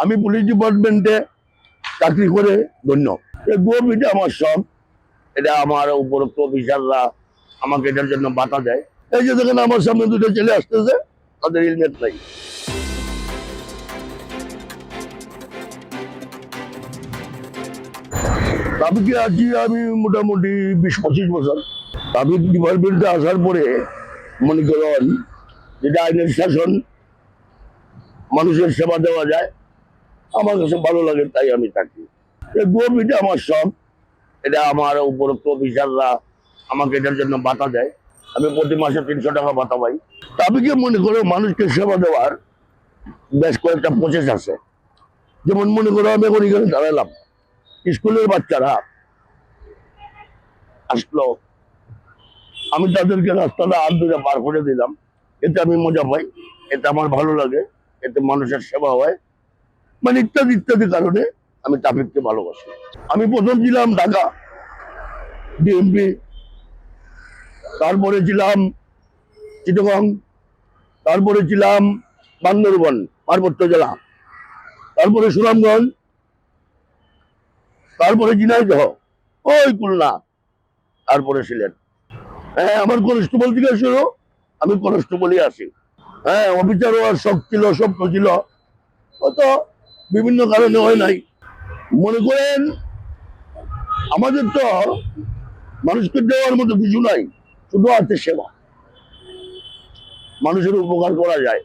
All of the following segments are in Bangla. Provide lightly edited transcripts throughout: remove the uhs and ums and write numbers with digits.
আমি পুলিশ ডিপার্টমেন্টে চাকরি করে ধন্য। এটা আমার শখ, এটা আমার উপরোক্ত অফিসাররা আমাকে এটার জন্য বাধা দেয়। এই যে দেখেন আমার সামনে দুটো ছেলে আসতেছে, তাদের হেলমেট নাই। ট্রাফিকে আছি আমি মোটামুটি 20-25 বছর। ট্রাফিক ডিপার্টমেন্টে আসার পরে মনে করেন যেটা আইনের শাসন, মানুষের সেবা দেওয়া যায়, আমার কাছে ভালো লাগে, তাই আমি থাকি। এটা আমার শখ, এটা আমার উপরোক্ত অফিসাররা আমাকে এটার জন্য বাধা দেয়। আমি প্রতি মাসে 300 টাকা বাধা পাই। ট্রাফিকে মনে করো মানুষকে সেবা দেওয়ার বেশ কয়েকটা প্রসেস আছে। যেমন মনে করো আমি এখন এখানে দাঁড়ালাম, স্কুলের বাচ্চারা আসলো, আমি তাদেরকে রাস্তাটা হাত ধরে পার করে দিলাম, এতে আমি মজা পাই, এতে আমার ভালো লাগে, এতে মানুষের সেবা হয়, মানে ইত্যাদি ইত্যাদি কারণে আমি ট্রাফিককে ভালোবাসি। আমি প্রথম ছিলাম ঢাকা ডিএমপি, তারপরে ছিলাম চিটাগং, তারপরে ছিলাম বান্দরবান পার্বত্য জেলা, তারপরে সুনামগঞ্জ, তারপরে ঝিনাইদহ, ওই খুলনা, তারপরে সিলেট। হ্যাঁ, আমার কনস্টেবল থেকে শুরু, আমি কনস্টেবলই আছি। হ্যাঁ, অফিসার হওয়ার শখ ছিল, স্বপ্ন ছিল, অত বিভিন্ন কারণে হয় নাই। মনে করেন আমাদের তো মানুষকে দেওয়ার মতো কিছু নাই, শুধু আছে সেবা, মানুষের উপকার করা যায়।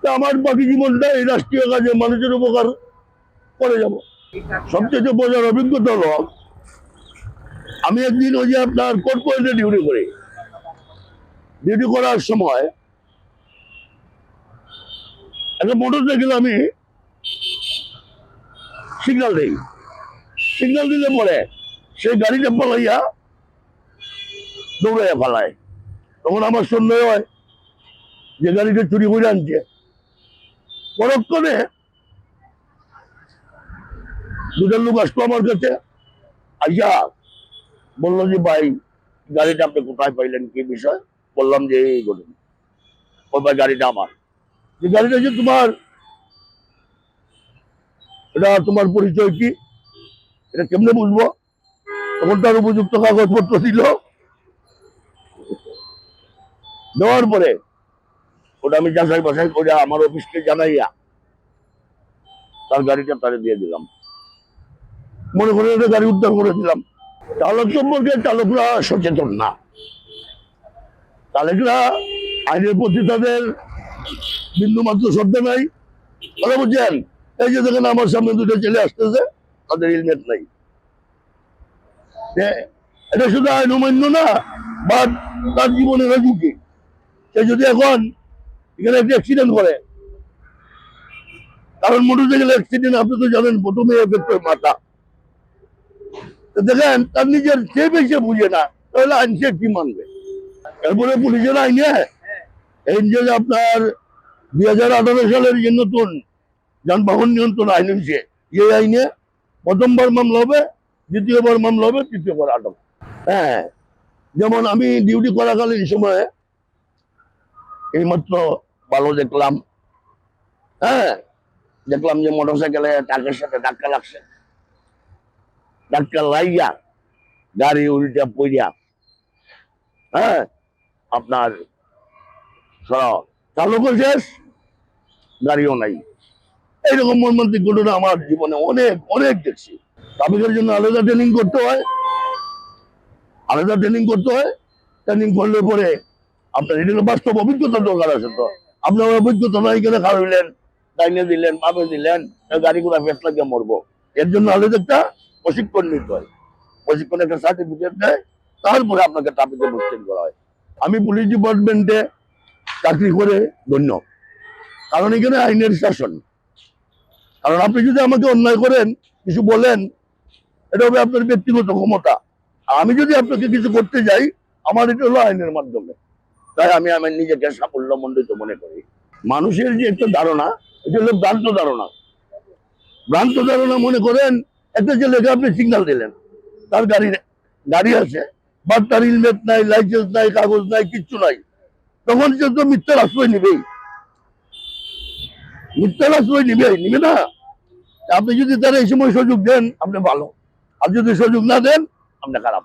তা আমার বাকি জীবনটা এই রাষ্ট্রীয় কাজে মানুষের উপকার করে যাব। সবচেয়ে বোঝার অভিজ্ঞতা হলো, আমি একদিন ওই যে আপনার কোর্ট পয়েন্টে ডিউটি করি, ডিউটি করার সময় একটা মোটর সাইকেল আমি সিগন্যাল দিই, সিগন্যাল দিলে পরে সেই গাড়িটা পালাইয়া দৌড়াইয়া ফালায়। তখন আমার সন্দেহ হয় যে গাড়িটা চুরি করে আনছে। পরক্ষণে দুটো লোক আসলো আমার কাছে, আইয়া বললো যে ভাই গাড়িটা আপনি কোথায় পাইলেন, কি বিষয়? বললাম যে এই ঘটনা। ও ভাই গাড়িটা আমার। যে গাড়িটা যে তোমার, এটা তোমার পরিচয় কি, এটা কেমনে বুঝবো? তখন তার উপযুক্ত কাগজপত্র দিল, দেওয়ার পরে ওটা আমি যাচাই বাছাই করে আমার অফিসকে জানাইয়া তার গাড়িটা তারে দিয়ে দিলাম। মনে করে গাড়ি উদ্ধার করে দিলাম। চালক সম্পর্কে চালকরা সচেতন না, চালকরা আইনের প্রতি তাদের বিন্দু মাত্র শ্রদ্ধা নাই। কথা বুঝছেন? এই যে দেখেন আমার সামনে দুটো ছেলে আসতেছে, তাদের হেলমেট নাই। এটা শুধু আইন অমান্য না, বা তার জীবনের ঝুঁকি। সে যদি এখন এখানে একটা অ্যাক্সিডেন্ট করে, কারণ মোটরসাইকেল অ্যাক্সিডেন্ট আপনি তো জানেন প্রথমে এফেক্ট হয় মাথা। দেখেন তার নিজের সে বেশি বুঝে না, তাহলে আইন সে কি মানবে? এরপরে পুলিশের আইনে এই যে আপনার 2018 সালের যে নতুন যানবাহন নিয়ন্ত্রণ আইন হয়েছে, এই আইনে প্রথমবার মামলা হবে, দ্বিতীয়বার মামলা হবে, তৃতীয়বার আটক। হ্যাঁ, যেমন আমি ডিউটি করাকালীন সময়ে এইমাত্র ভালো দেখলাম, হ্যাঁ দেখলাম যে মোটরসাইকেলে ট্রাকের সাথে ধাক্কা লাগছে, ধাক্কা লাইয়া গাড়ি উল্টা পইয়া, হ্যাঁ আপনার চালকও শেষ, গাড়িও নাই। এইরকম মর্মান্তিক ঘটনা আমার জীবনে অনেক অনেক দেখছি। ট্রাফিকের জন্য আলাদা ট্রেনিং করতে হয়, আলাদা ট্রেনিং করতে হয়। ট্রেনিং করলে পরে আপনার এটা বাস্তব অভিজ্ঞতা দরকার আছে। তো আপনার অভিজ্ঞতা নাই, এখানে খাওয়াইলেন, ডাইনে দিলেন, বামে দিলেন, গাড়ি ঘোড়া ফেস লাগিয়ে মরবো। এর জন্য আলাদা একটা প্রশিক্ষণ নিতে হয়, প্রশিক্ষণে একটা সার্টিফিকেট দেয়, তারপরে আপনাকে ট্রাফিকে মুক্তিন করা হয়। আমি পুলিশ ডিপার্টমেন্টে চাকরি করে ধন্য, কারণ এখানে আইনের শাসন। কারণ আপনি যদি আমাকে অন্যায় করেন, কিছু বলেন, এটা হবে আপনার ব্যক্তিগত ক্ষমতা। আমি যদি আপনাকে কিছু করতে যাই, আমার এটা হলো আইনের মাধ্যমে। তাই আমি আমার নিজেকে সাফল্যমণ্ডিত মনে করি। মানুষের যে একটা ধারণা, এটা হলো ভ্রান্ত ধারণা। ভ্রান্ত ধারণা মনে করেন একটা ছেলেকে আপনি সিগন্যাল দিলেন, তার গাড়ি আছে, বা তার হেলমেট নাই, লাইসেন্স নাই, কাগজ নাই, কিচ্ছু নাই, তখন সে তো মিথ্যার আশ্রয় নিবেই। মিথ্যার আশ্রয় নিবে না। আপনি যদি তারা এই সময় সুযোগ দেন আপনি ভালো, আর যদি সুযোগ না দেন আপনি খারাপ।